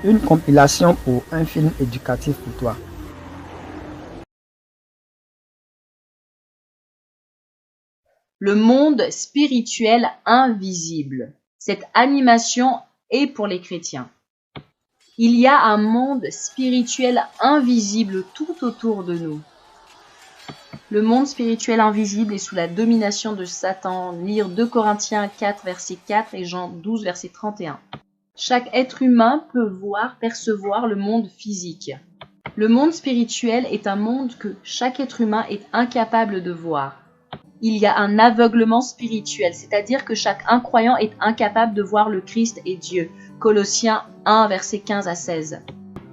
Une compilation pour un film éducatif pour toi. Le monde spirituel invisible. Cette animation est pour les chrétiens. Il y a un monde spirituel invisible tout autour de nous. Le monde spirituel invisible est sous la domination de Satan. Lire 2 Corinthiens 4, verset 4 et Jean 12, verset 31. Chaque être humain peut percevoir le monde physique. Le monde spirituel est un monde que chaque être humain est incapable de voir. Il y a un aveuglement spirituel, c'est-à-dire que chaque incroyant est incapable de voir le Christ et Dieu. Colossiens 1, versets 15 à 16.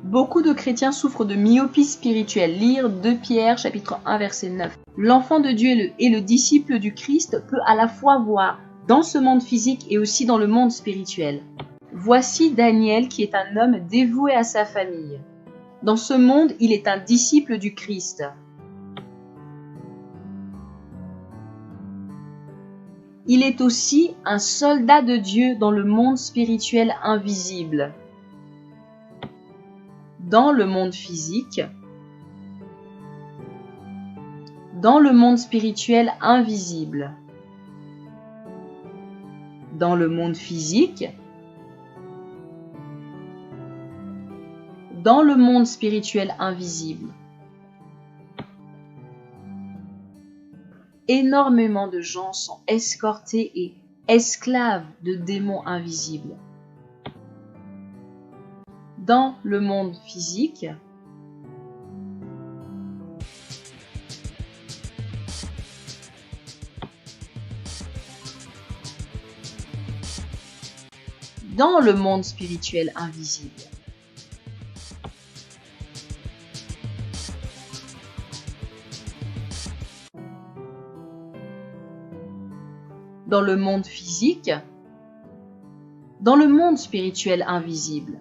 Beaucoup de chrétiens souffrent de myopie spirituelle. Lire 2 Pierre, chapitre 1, verset 9. L'enfant de Dieu et le disciple du Christ peut à la fois voir dans ce monde physique et aussi dans le monde spirituel. Voici Daniel qui est un homme dévoué à sa famille. Dans ce monde, il est un disciple du Christ. Il est aussi un soldat de Dieu dans le monde spirituel invisible. Dans le monde physique, dans le monde spirituel invisible, dans le monde physique, dans le monde spirituel invisible. Énormément de gens sont escortés et esclaves de démons invisibles. Dans le monde physique, dans le monde spirituel invisible. Dans le monde physique, dans le monde spirituel invisible.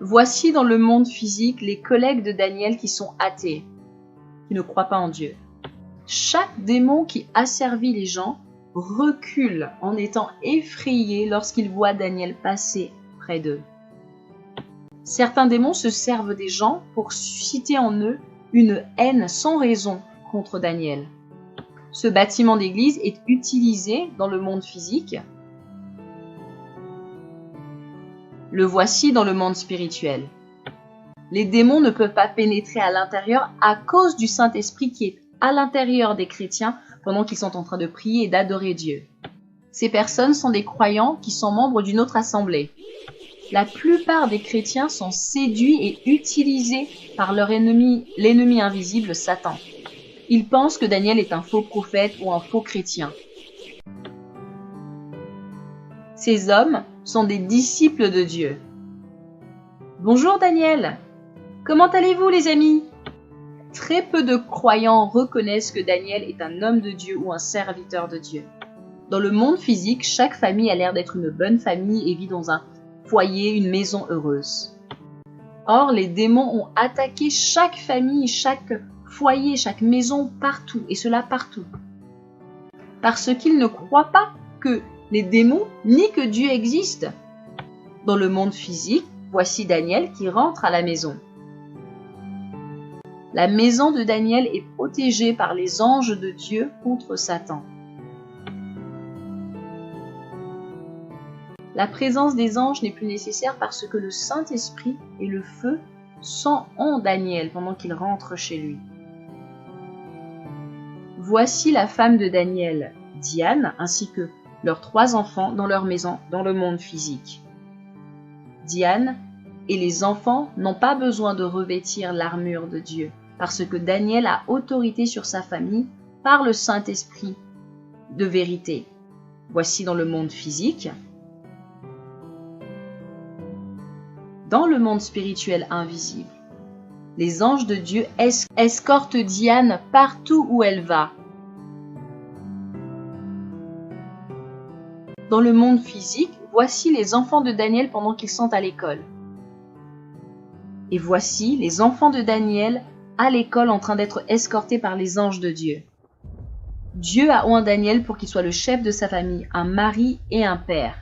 Voici dans le monde physique les collègues de Daniel qui sont athées, qui ne croient pas en Dieu. Chaque démon qui asservit les gens recule en étant effrayé lorsqu'il voit Daniel passer près d'eux. Certains démons se servent des gens pour susciter en eux une haine sans raison contre Daniel. Ce bâtiment d'église est utilisé dans le monde physique. Le voici dans le monde spirituel. Les démons ne peuvent pas pénétrer à l'intérieur à cause du Saint-Esprit qui est à l'intérieur des chrétiens pendant qu'ils sont en train de prier et d'adorer Dieu. Ces personnes sont des croyants qui sont membres d'une autre assemblée. La plupart des chrétiens sont séduits et utilisés par leur ennemi, l'ennemi invisible, Satan. Ils pensent que Daniel est un faux prophète ou un faux chrétien. Ces hommes sont des disciples de Dieu. Bonjour Daniel, comment allez-vous les amis? Très peu de croyants reconnaissent que Daniel est un homme de Dieu ou un serviteur de Dieu. Dans le monde physique, chaque famille a l'air d'être une bonne famille et vit dans un foyer, une maison heureuse. Or, les démons ont attaqué chaque famille, chaque foyer, chaque maison, partout, et cela partout. Parce qu'ils ne croient pas que les démons, ni que Dieu existe. Dans le monde physique, voici Daniel qui rentre à la maison. La maison de Daniel est protégée par les anges de Dieu contre Satan. La présence des anges n'est plus nécessaire parce que le Saint-Esprit et le feu sont en Daniel pendant qu'il rentre chez lui. Voici la femme de Daniel, Diane, ainsi que leurs 3 enfants dans leur maison dans le monde physique. Diane et les enfants n'ont pas besoin de revêtir l'armure de Dieu parce que Daniel a autorité sur sa famille par le Saint-Esprit de vérité. Voici dans le monde physique. Dans le monde spirituel invisible, les anges de Dieu escortent Diane partout où elle va. Dans le monde physique, voici les enfants de Daniel pendant qu'ils sont à l'école. Et voici les enfants de Daniel à l'école en train d'être escortés par les anges de Dieu. Dieu a oint Daniel pour qu'il soit le chef de sa famille, un mari et un père.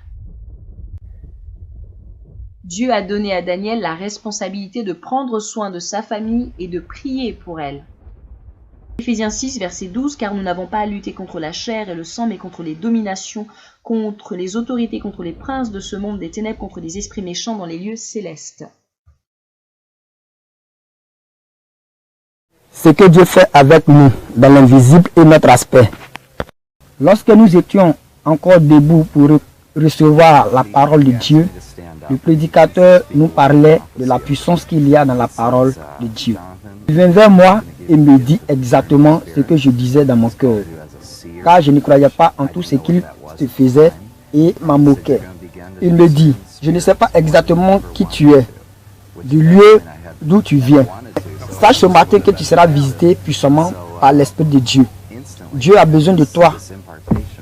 Dieu a donné à Daniel la responsabilité de prendre soin de sa famille et de prier pour elle. Éphésiens 6, verset 12, car nous n'avons pas à lutter contre la chair et le sang, mais contre les dominations, contre les autorités, contre les princes de ce monde des ténèbres, contre les esprits méchants dans les lieux célestes. Ce que Dieu fait avec nous dans l'invisible est notre aspect. Lorsque nous étions encore debout pour recevoir la parole de Dieu, le prédicateur nous parlait de la puissance qu'il y a dans la parole de Dieu. Il vient vers moi et me dit exactement ce que je disais dans mon cœur, car je ne croyais pas en tout ce qu'il se faisait et m'en moquais. Il me dit, je ne sais pas exactement qui tu es, du lieu d'où tu viens. Sache ce matin que tu seras visité puissamment par l'Esprit de Dieu. Dieu a besoin de toi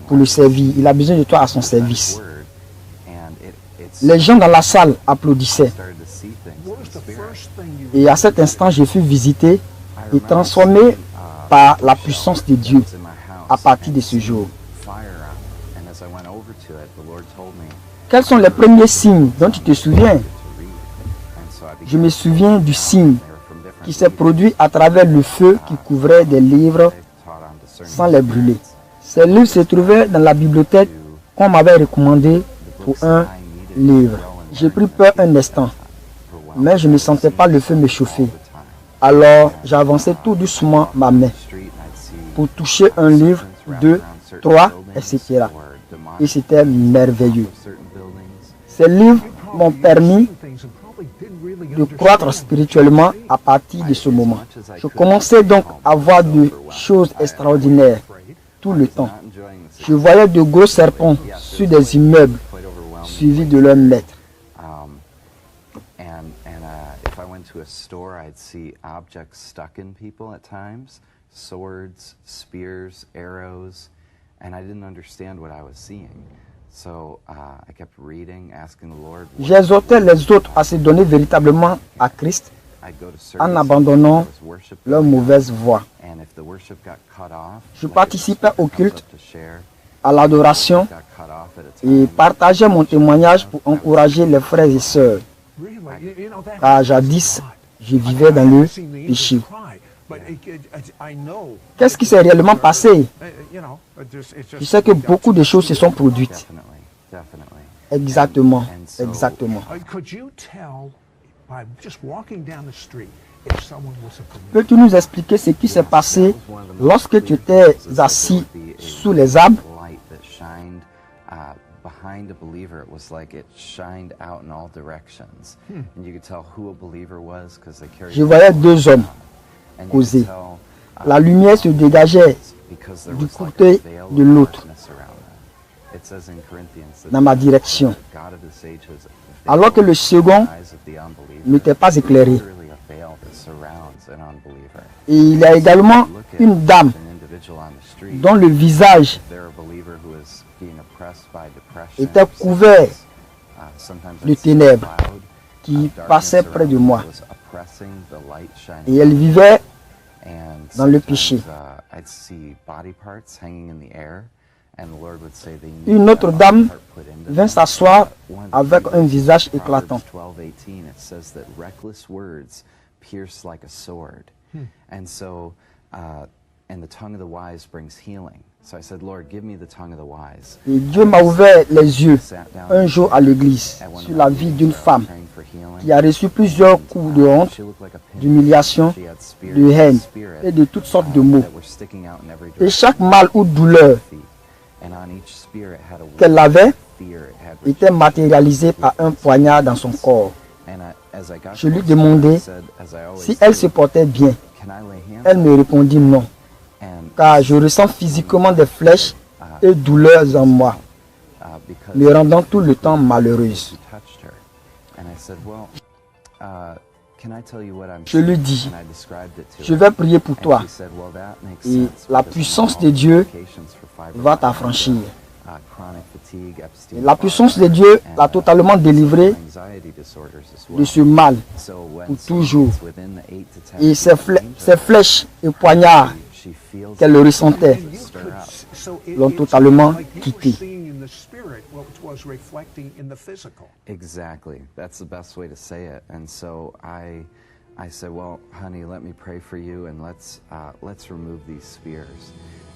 pour le servir. Il a besoin de toi à son service. Les gens dans la salle applaudissaient. Et à cet instant, je fus visité et transformé par la puissance de Dieu à partir de ce jour. Quels sont les premiers signes dont tu te souviens? Je me souviens du signe qui s'est produit à travers le feu qui couvrait des livres sans les brûler. Ces livres se trouvaient dans la bibliothèque qu'on m'avait recommandé pour un livre. J'ai pris peur un instant, mais je ne sentais pas le feu me chauffer. Alors j'avançais tout doucement ma main pour toucher un livre, 2, 3, etc. Et c'était merveilleux. Ces livres m'ont permis de croître spirituellement à partir de ce moment. Je commençais donc à voir des choses extraordinaires tout le temps. Je voyais de gros serpents sur des immeubles suivis de leurs maîtres. J'exhortais les autres à se donner véritablement à Christ en abandonnant leur mauvaise voie. Je participais au culte, à l'adoration et partageais mon témoignage pour encourager les frères et sœurs. Car jadis, je vivais dans le péché. Qu'est-ce qui s'est réellement passé? Je sais que beaucoup de choses se sont produites. Exactement, exactement. Peux-tu nous expliquer ce qui s'est passé lorsque tu étais assis sous les arbres? Behind a believer, it was like it shined out in all directions, and you could tell who a believer was because they carried. Je voyais deux hommes causer. La lumière se dégageait du côté de l'autre, dans ma direction, alors que le second n'était pas éclairé. Et il y a également une dame dont le visage était couvert de ténèbres qui passaient près de moi. Et elle vivait dans le péché. Une autre dame vint s'asseoir avec un visage éclatant. Et Dieu m'a ouvert les yeux un jour à l'église sur la vie d'une femme qui a reçu plusieurs coups de honte, d'humiliation, de haine et de toutes sortes de maux. Et chaque mal ou douleur qu'elle avait était matérialisé par un poignard dans son corps. Je lui demandai si elle se portait bien. Elle me répondit non, car je ressens physiquement des flèches et douleurs en moi, me rendant tout le temps malheureuse. Je lui dis, je vais prier pour toi et la puissance de Dieu va t'affranchir. La puissance de Dieu l'a totalement délivré de ce mal pour toujours. Et ces flèches et poignards qu'elle ressentait l'ont totalement quitté. Exactly. That's the best way to say it. And so I said, well, honey, let me pray for you and let's remove these spheres.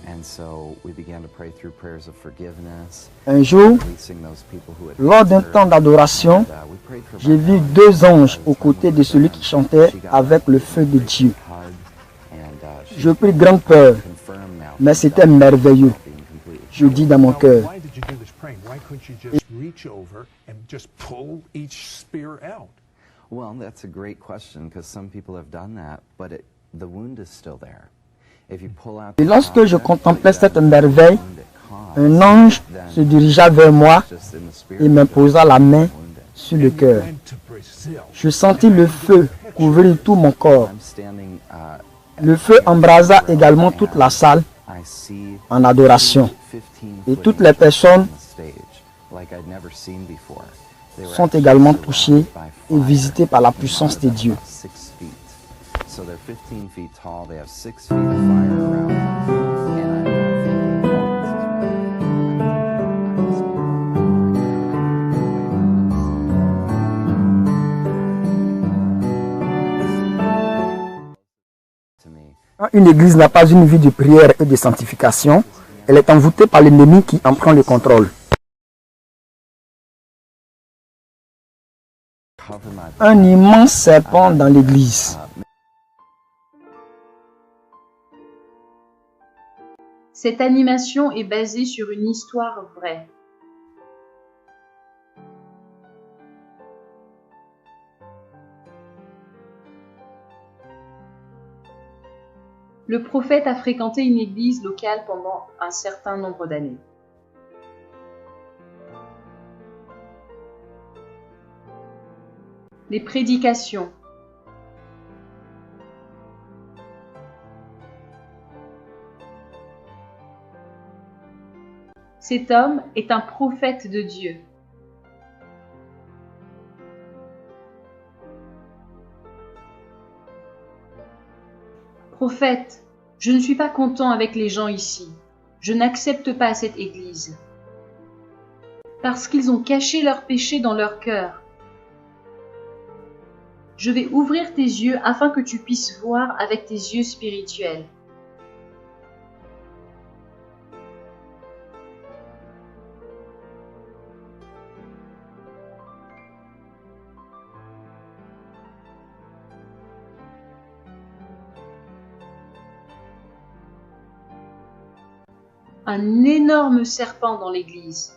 And so we began to pray through prayers of forgiveness. Un jour, Releasing those people who had lors d'un temps d'adoration, we prayed for j'ai vu deux anges aux côtés de celui qui chantait avec le feu de Dieu. Je pris grande peur, mais c'était merveilleux. Je dis dans mon cœur. Why did you do this praying? Why couldn't you just reach over and just pull each spear out? Well, that's a great question because some people have done that, but the wound is still there. If you pull out Et lorsque je contemplais cette merveille, un ange se dirigea vers moi et m'imposa la main sur le cœur. Went to Brazil. Je sentis le feu couvrir tout mon corps. I'm standing Le feu embrasa également toute la salle I see en adoration. 15 Et foot toutes les personnes on the stage like I'd never seen before. They were sont actually également surrounded touchées by et fire. visitées par la puissance de Dieu. 6 feet. So they're 15 feet tall. They have 6 feet of fire around them. And I'm thinking, to me, Quand une église n'a pas une vie de prière et de sanctification, elle est envoûtée par l'ennemi qui en prend le contrôle. cover my Un immense serpent dans l'église. Cette animation est basée sur une histoire vraie. Le prophète a fréquenté une église locale pendant un certain nombre d'années. Les prédications. Cet homme est un prophète de Dieu. Prophète, je ne suis pas content avec les gens ici. Je n'accepte pas cette église. Parce qu'ils ont caché leurs péchés dans leur cœur. Je vais ouvrir tes yeux afin que tu puisses voir avec tes yeux spirituels. Un énorme serpent dans l'église.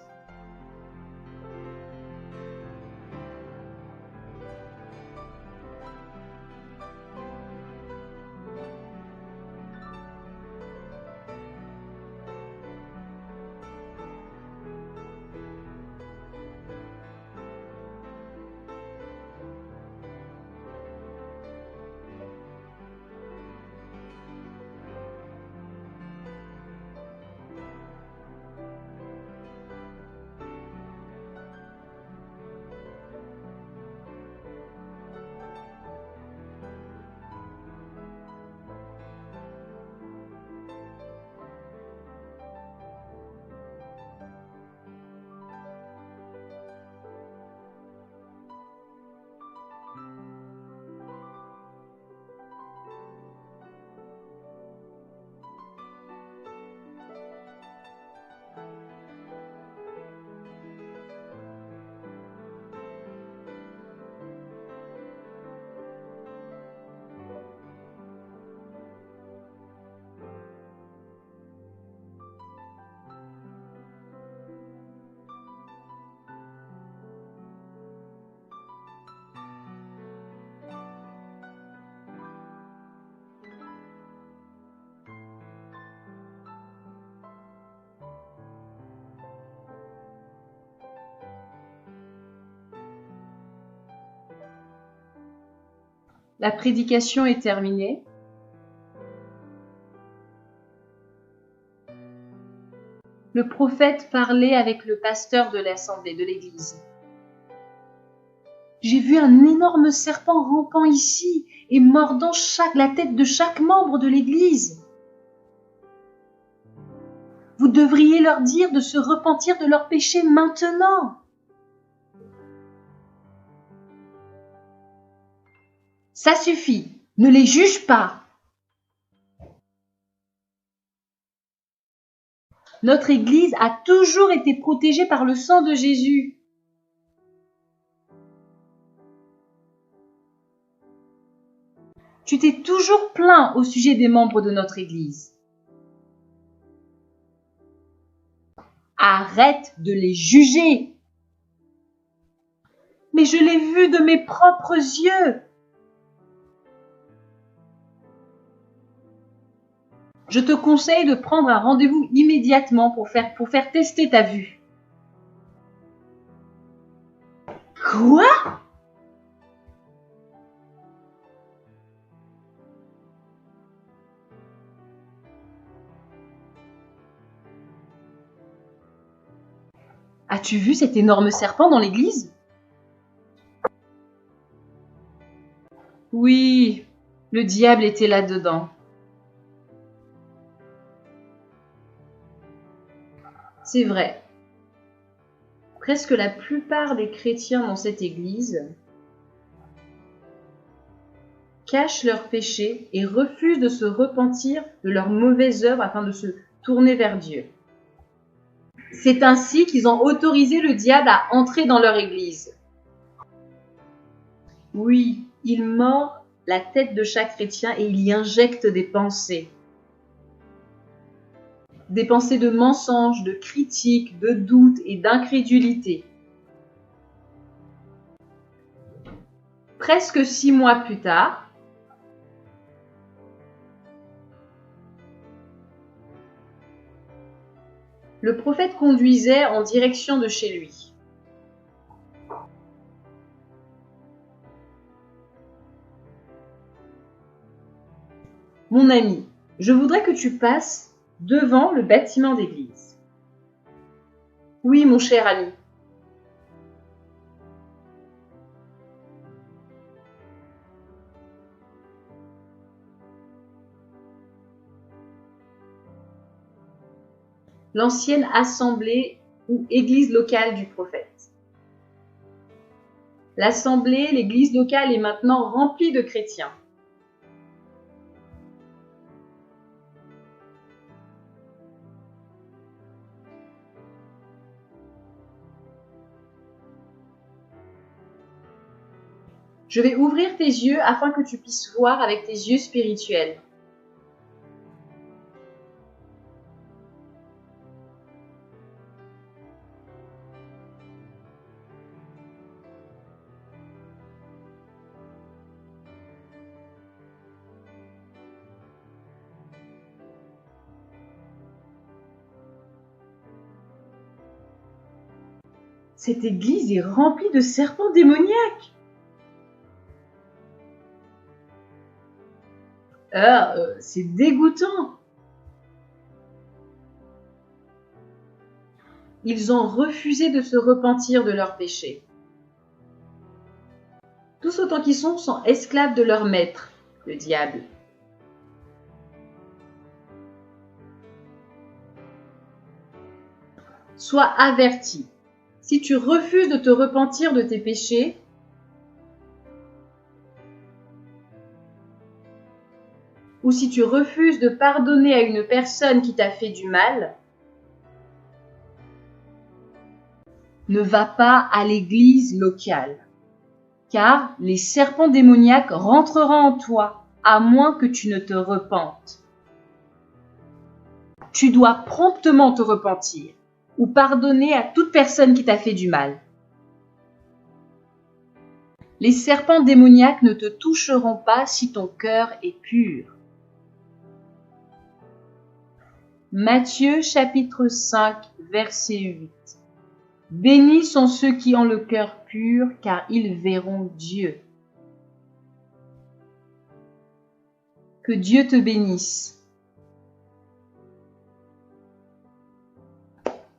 La prédication est terminée. Le prophète parlait avec le pasteur de l'assemblée de l'église. J'ai vu un énorme serpent rampant ici et mordant la tête de chaque membre de l'église. Vous devriez leur dire de se repentir de leurs péchés maintenant. Ça suffit, ne les juge pas. Notre Église a toujours été protégée par le sang de Jésus. Tu t'es toujours plaint au sujet des membres de notre Église. Arrête de les juger. Mais je l'ai vu de mes propres yeux. Je te conseille de prendre un rendez-vous immédiatement pour faire tester ta vue. Quoi ? As-tu vu cet énorme serpent dans l'église ? Oui, le diable était là-dedans. C'est vrai. Presque la plupart des chrétiens dans cette église cachent leurs péchés et refusent de se repentir de leurs mauvaises œuvres afin de se tourner vers Dieu. C'est ainsi qu'ils ont autorisé le diable à entrer dans leur église. Oui, il mord la tête de chaque chrétien et il y injecte des pensées. Des pensées de mensonges, de critiques, de doutes et d'incrédulité. Presque 6 mois plus tard, le prophète conduisait en direction de chez lui. Mon ami, je voudrais que tu passes devant le bâtiment d'église. Oui, mon cher ami. L'ancienne assemblée ou église locale du prophète. L'assemblée, l'église locale est maintenant remplie de chrétiens. Je vais ouvrir tes yeux afin que tu puisses voir avec tes yeux spirituels. Cette église est remplie de serpents démoniaques. C'est dégoûtant. Ils ont refusé de se repentir de leurs péchés. Tous autant qu'ils sont esclaves de leur maître, le diable. Sois averti. Si tu refuses de te repentir de tes péchés, ou si tu refuses de pardonner à une personne qui t'a fait du mal, ne va pas à l'église locale, car les serpents démoniaques rentreront en toi, à moins que tu ne te repentes. Tu dois promptement te repentir, ou pardonner à toute personne qui t'a fait du mal. Les serpents démoniaques ne te toucheront pas si ton cœur est pur. Matthieu chapitre 5, verset 8. Bénis sont ceux qui ont le cœur pur, car ils verront Dieu. Que Dieu te bénisse.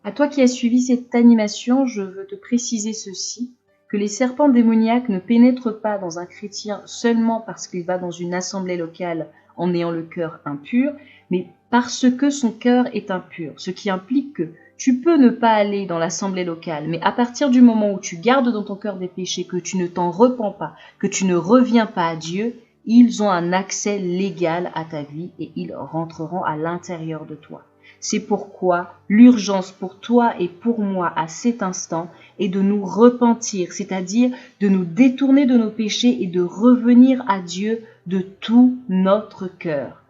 À toi qui as suivi cette animation, je veux te préciser ceci, que les serpents démoniaques ne pénètrent pas dans un chrétien seulement parce qu'il va dans une assemblée locale en ayant le cœur impur, mais parce que son cœur est impur, ce qui implique que tu peux ne pas aller dans l'assemblée locale, mais à partir du moment où tu gardes dans ton cœur des péchés, que tu ne t'en repens pas, que tu ne reviens pas à Dieu, ils ont un accès légal à ta vie et ils rentreront à l'intérieur de toi. C'est pourquoi l'urgence pour toi et pour moi à cet instant est de nous repentir, c'est-à-dire de nous détourner de nos péchés et de revenir à Dieu de tout notre cœur.